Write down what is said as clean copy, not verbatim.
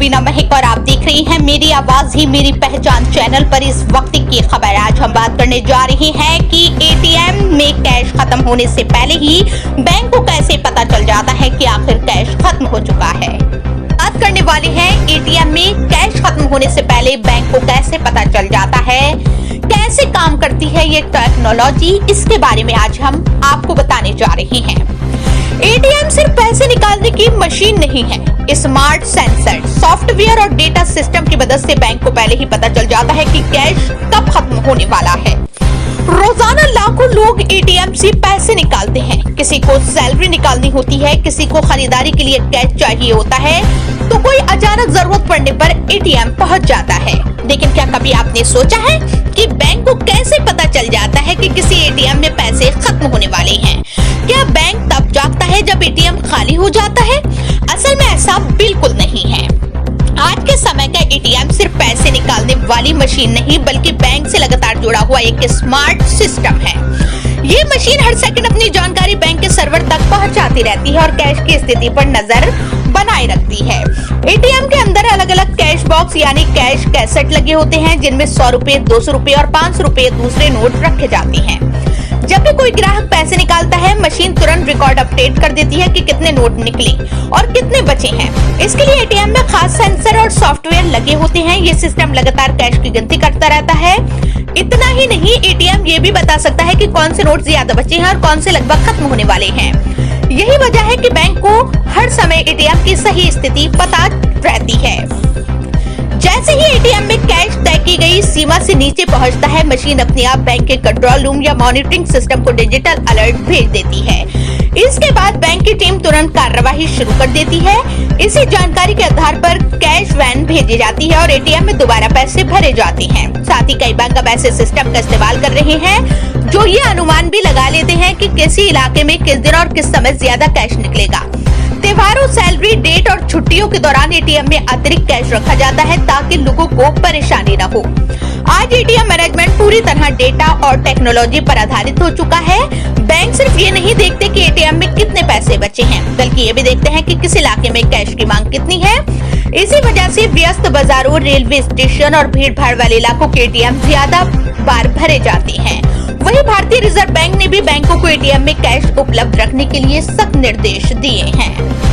बीना महक और आप देख रही हैं मेरी आवाज ही मेरी पहचान चैनल पर इस वक्त की खबर। आज हम बात करने जा रहे हैं कि एटीएम में कैश खत्म होने से पहले ही बैंक को कैसे पता चल जाता है कि आखिर कैश खत्म हो चुका है। बात करने वाले हैं एटीएम में कैश खत्म होने से पहले बैंक को कैसे पता चल जाता है, कैसे काम करती है ये टेक्नोलॉजी, इसके बारे में आज हम आपको बताने जा रहे हैं। एटीएम सिर्फ पैसे निकालने की मशीन नहीं है। स्मार्ट सेंसर, सॉफ्टवेयर और डेटा सिस्टम की मदद से बैंक को पहले ही पता चल जाता है कि कैश कब खत्म होने वाला है। रोजाना लाखों लोग एटीएम से पैसे निकालते हैं। किसी को सैलरी निकालनी होती है, किसी को खरीदारी के लिए कैश चाहिए होता है, तो कोई अचानक जरूरत पड़ने पर एटीएम पहुंच जाता है। लेकिन क्या कभी आपने सोचा है कि बैंक को कैसे पता चल जाता है कि किसी एटीएम में पैसे खत्म होने वाले हैं? क्या बैंक तब जागता है जब एटीएम खाली हो जाता है? असल में ऐसा बिल्कुल नहीं है। आज के समय का एटीएम सिर्फ पैसे निकालने वाली मशीन नहीं बल्कि बैंक से लगातार जुड़ा हुआ एक स्मार्ट सिस्टम है। ये मशीन हर सेकंड अपनी जानकारी बैंक के सर्वर तक पहुंचाती रहती है और कैश की स्थिति पर नजर बनाए रखती है। एटीएम के अंदर अलग अलग कैश बॉक्स यानी कैश कैसेट लगे होते हैं, जिनमें 100 रुपए, 200 रुपए और 500 रुपए दूसरे नोट रखे जाते हैं। जब भी कोई ग्राहक पैसे निकालता है, मशीन तुरंत रिकॉर्ड अपडेट कर देती है कि कितने नोट निकले और कितने बचे हैं। इसके लिए एटीएम में खास सेंसर और सॉफ्टवेयर लगे होते हैं। ये सिस्टम लगातार कैश की गिनती करता रहता है। इतना ही नहीं, एटीएम ये भी बता सकता है कि कौन से नोट ज्यादा बचे हैं और कौन से लगभग खत्म होने वाले हैं। यही वजह है कि बैंक को हर समय एटीएम की सही स्थिति पता रहती है। जैसे ही एटीएम में कैश तय की गई सीमा से नीचे पहुंचता है, मशीन अपने आप बैंक के कंट्रोल रूम या मॉनिटरिंग सिस्टम को डिजिटल अलर्ट भेज देती है। इसके बाद बैंक की टीम तुरंत कार्रवाई शुरू कर देती है। इसी जानकारी के आधार पर कैश वैन भेजी जाती है और एटीएम में दोबारा पैसे भरे जाते हैं। साथ ही कई बैंक अब ऐसे सिस्टम का इस्तेमाल कर रहे हैं जो ये अनुमान भी लगा लेते हैं कि किसी इलाके में किस दिन और किस समय ज्यादा कैश निकलेगा। त्योहारों, सैलरी डेट और छुट्टियों के दौरान एटीएम में अतिरिक्त कैश रखा जाता है ताकि लोगों को परेशानी न हो। आज एटीएम मैनेजमेंट पूरी तरह डेटा और टेक्नोलॉजी पर आधारित हो चुका है। बैंक सिर्फ ये नहीं देखते कि एटीएम में कितने पैसे बचे हैं, बल्कि ये भी देखते हैं कि किस इलाके में कैश की मांग कितनी है। इसी वजह से व्यस्त बाजारों, रेलवे स्टेशन और भीड़ भाड़ वाले इलाकों के एटीएम ज्यादा बार भरे जाते हैं। वहीं भारतीय रिजर्व बैंक ने भी बैंकों को एटीएम में कैश उपलब्ध रखने के लिए सख्त निर्देश दिए हैं।